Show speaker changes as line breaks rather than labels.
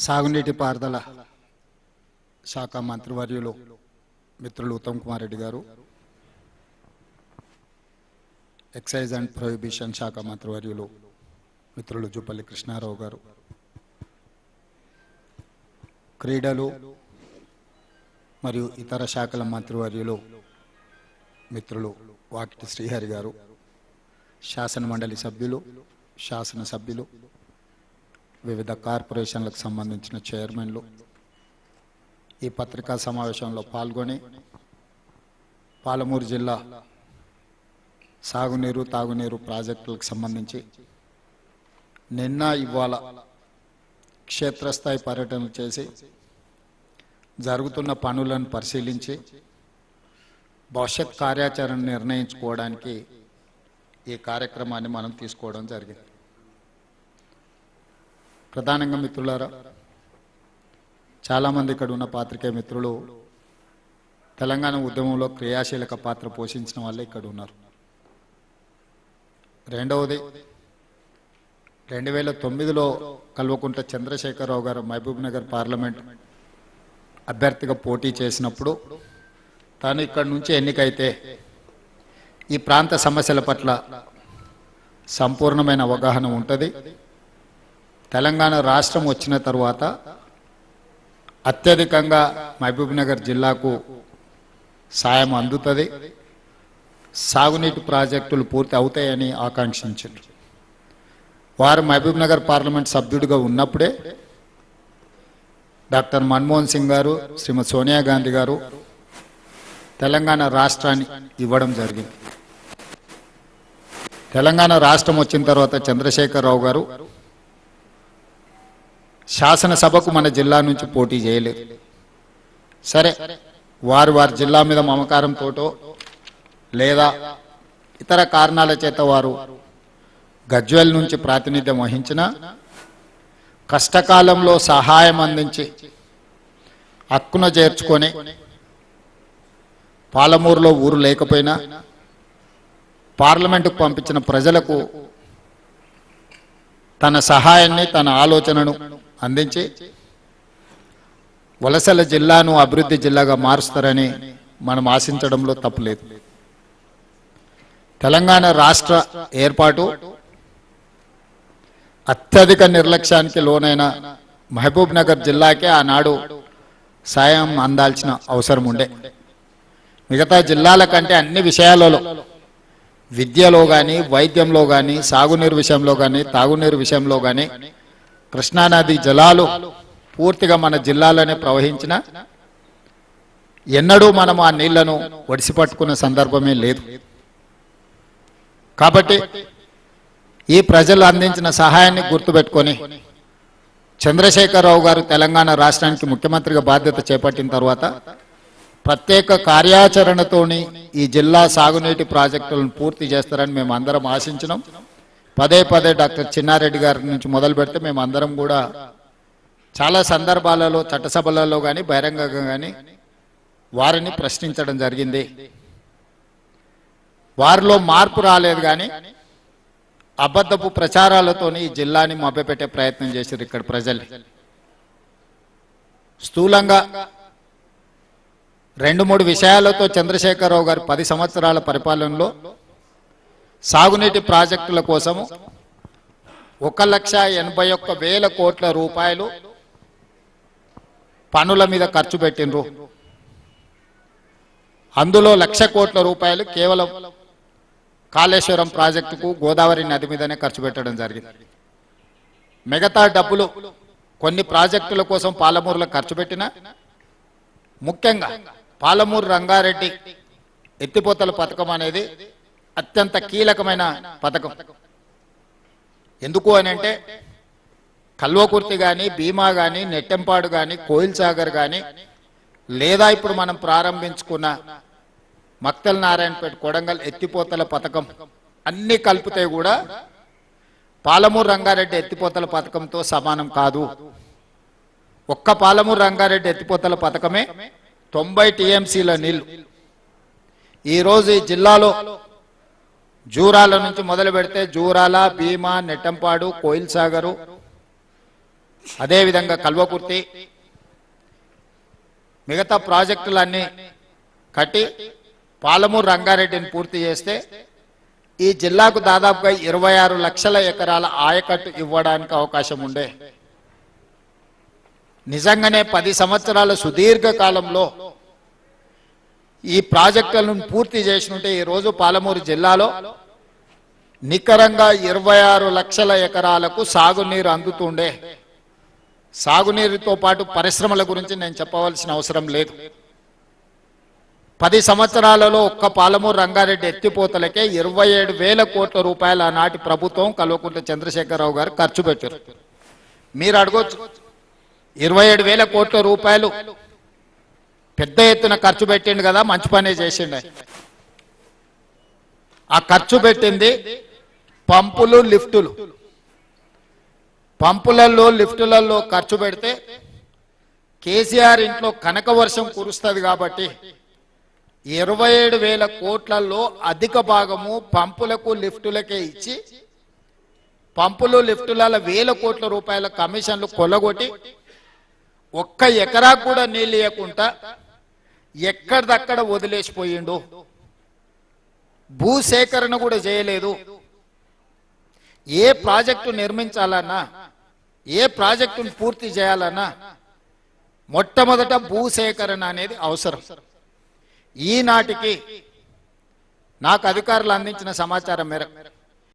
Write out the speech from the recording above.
సాగునీటి పారుదల శాఖ మంత్రివర్యులు మిత్రులు ఉత్తమ్ కుమార్ రెడ్డి గారు, ఎక్సైజ్ అండ్ ప్రొహిబిషన్ శాఖ మంత్రివర్యులు మిత్రులు జూపల్లి కృష్ణారావు గారు, క్రీడలు మరియు ఇతర శాఖల మంత్రివర్యులు మిత్రులు వాకిటి శ్రీహరి గారు, శాసన మండలి సభ్యులు, శాసనసభ్యులు, వివిధ కార్పొరేషన్లకు సంబంధించిన చైర్మన్లు ఈ పత్రికా సమావేశంలో పాల్గొని పాలమూరు జిల్లా సాగునీరు తాగునీరు ప్రాజెక్టులకు సంబంధించి నిన్న ఇవాళ క్షేత్రస్థాయి పర్యటనలు చేసి జరుగుతున్న పనులను పరిశీలించి భవిష్యత్ కార్యాచరణ నిర్ణయించుకోవడానికి ఈ కార్యక్రమాన్ని మనం తీసుకోవడం జరిగింది. ప్రధానంగా మిత్రులారా, చాలామంది ఇక్కడ ఉన్న పాత్రికేయ మిత్రులు తెలంగాణ ఉద్యమంలో క్రియాశీలక పాత్ర పోషించిన వాళ్ళే ఇక్కడ ఉన్నారు. రెండవది, 2009లో కల్వకుంట్ల చంద్రశేఖరరావు గారు మహబూబ్ నగర్ పార్లమెంట్ అభ్యర్థిగా పోటీ చేసినప్పుడు తాను ఇక్కడి నుంచి ఎన్నికైతే ఈ ప్రాంత సమస్యల పట్ల సంపూర్ణమైన అవగాహన ఉంటుంది, తెలంగాణ రాష్ట్రం వచ్చిన తర్వాత అత్యధికంగా మహబూబ్ నగర్ జిల్లాకు సాయం అందుతుంది, సాగునీటి ప్రాజెక్టులు పూర్తి అవుతాయని ఆకాంక్షించారు. వారు మహబూబ్ నగర్ పార్లమెంట్ సభ్యుడిగా ఉన్నప్పుడే డాక్టర్ మన్మోహన్ సింగ్ గారు, శ్రీమతి సోనియా గాంధీ గారు తెలంగాణ రాష్ట్రాన్ని ఇవ్వడం జరిగింది. తెలంగాణ రాష్ట్రం వచ్చిన తర్వాత చంద్రశేఖరరావు గారు శాసనసభకు మన జిల్లా నుంచి పోటీ చేయలేదు. సరే, వారి జిల్లా మీద మమకారంతోటో లేదా ఇతర కారణాల చేత వారు గజ్వేల్ నుంచి ప్రాతినిధ్యం వహించిన కష్టకాలంలో సహాయం అందించి హక్కున చేర్చుకొని పాలమూరులో ఊరు లేకపోయినా పార్లమెంటుకు పంపించిన ప్రజలకు తన సహాయాన్ని, తన ఆలోచనను అందించి వలసల జిల్లాను అభివృద్ధి జిల్లాగా మారుస్తారని మనం ఆశించడంలో తప్పులేదు. తెలంగాణ రాష్ట్ర ఏర్పాటు అత్యధిక నిర్లక్ష్యానికి లోనైన మహబూబ్ నగర్ జిల్లాకే ఆనాడు సాయం అందాల్సిన అవసరం ఉండే. మిగతా జిల్లాల కంటే అన్ని విషయాలలో, విద్యలో కానీ, వైద్యంలో కానీ, సాగునీరు విషయంలో కానీ, తాగునీరు విషయంలో కానీ కృష్ణానది జలాలు పూర్తిగా మన జిల్లాలోనే ప్రవహించిన ఎన్నడూ మనం ఆ నీళ్లను ఒడిసిపట్టుకున్న సందర్భమే లేదు. కాబట్టి ఈ ప్రజలు అందించిన సహాయాన్ని గుర్తుపెట్టుకొని చంద్రశేఖరరావు గారు తెలంగాణ రాష్ట్రానికి ముఖ్యమంత్రిగా బాధ్యత చేపట్టిన తర్వాత ప్రత్యేక కార్యాచరణతోని ఈ జిల్లా సాగునీటి ప్రాజెక్టులను పూర్తి చేస్తారని మేము అందరం ఆశించినాం. పదే డాక్టర్ చిన్నారెడ్డి గారి నుంచి మొదలు పెడితే మేము అందరం కూడా చాలా సందర్భాలలో, చట్టసభలలో కానీ బహిరంగంగా కానీ వారిని ప్రశ్నించడం జరిగింది. వారిలో మార్పు రాలేదు, కానీ అబద్ధపు ప్రచారాలతోని ఈ జిల్లాని మభ్యపెట్టే ప్రయత్నం చేశారు ఇక్కడ ప్రజలు. స్థూలంగా 2-3 విషయాలతో చంద్రశేఖరరావు గారు 10 సంవత్సరాల పరిపాలనలో సాగునీటి ప్రాజెక్టుల కోసం 1,81,000 కోట్ల రూపాయలు పనుల మీద ఖర్చు పెట్టినరు. అందులో 1,00,000 కోట్ల రూపాయలు కేవలం కాళేశ్వరం ప్రాజెక్టుకు గోదావరి నది మీదనే ఖర్చు పెట్టడం జరిగింది. మిగతా డబ్బులు కొన్ని ప్రాజెక్టుల కోసం పాలమూరులో ఖర్చు పెట్టినా, ముఖ్యంగా పాలమూరు రంగారెడ్డి ఎత్తిపోతల పథకం అనేది అత్యంత కీలకమైన పథకం. ఎందుకు అని అంటే కల్వకుర్తి కానీ, భీమా కానీ, నెట్టెంపాడు కానీ, కోయిల్ సాగర్ కానీ, లేదా ఇప్పుడు మనం ప్రారంభించుకున్న మక్తల్ నారాయణపేట, కొడంగల్ ఎత్తిపోతల పథకం అన్ని కలిపితే కూడా పాలమూరు రంగారెడ్డి ఎత్తిపోతల పథకంతో సమానం కాదు. ఒక్క పాలమూరు రంగారెడ్డి ఎత్తిపోతల పథకమే 90 టీఎంసీల నీళ్లు. ఈరోజు ఈ జిల్లాలో జూరాల నుంచి మొదలు పెడితే జూరాల, భీమా, నెట్టంపాడు, కోయిల్ సాగరు అదేవిధంగా కల్వకుర్తి మిగతా ప్రాజెక్టులన్నీ కట్టి పాలమూరు రంగారెడ్డిని పూర్తి చేస్తే ఈ జిల్లాకు దాదాపుగా 26 లక్షల ఎకరాల ఆయకట్టు ఇవ్వడానికి అవకాశం ఉండే. నిజంగానే 10 సంవత్సరాల సుదీర్ఘ కాలంలో ఈ ప్రాజెక్టులను పూర్తి చేసినట్టే ఈరోజు పాలమూరు జిల్లాలో నికరంగా 26 లక్షల ఎకరాలకు సాగునీరు అందుతుండే. సాగునీరుతో పాటు పరిశ్రమల గురించి నేను చెప్పవలసిన అవసరం లేదు. 10 సంవత్సరాలలో ఒక్క పాలమూరు రంగారెడ్డి ఎత్తిపోతలకే 27,000 కోట్ల రూపాయలు ఆనాటి ప్రభుత్వం కల్వకుంట్ల చంద్రశేఖరరావు గారు ఖర్చు పెట్టారు. మీరు అడగొచ్చు 27,000 కోట్ల రూపాయలు పెద్ద ఎత్తున ఖర్చు పెట్టిండు కదా, మంచి పనే చేసిండు. ఆ ఖర్చు పెట్టింది పంపులు లిఫ్టులు. పంపులలో లిఫ్టులలో ఖర్చు పెడితే కేసీఆర్ ఇంట్లో కనక వర్షం కురుస్తుంది కాబట్టి 27,000 కోట్లలో అధిక భాగము పంపులకు లిఫ్టులకే ఇచ్చి పంపులు లిఫ్టుల 1,000 కోట్ల రూపాయల కమిషన్లు కొల్లగొట్టి ఒక్క ఎకరా కూడా నీళ్ళు ఇవ్వకుండా ఎక్కడిదక్కడ వదిలేసిపోయిండు. భూసేకరణ కూడా చేయలేదు. ఏ ప్రాజెక్టు నిర్మించాలన్నా ఏ ప్రాజెక్టును పూర్తి చేయాలన్నా మొట్టమొదట భూసేకరణ అనేది అవసరం. ఈనాటికి నాకు అధికారులు అందించిన సమాచారం మేరకు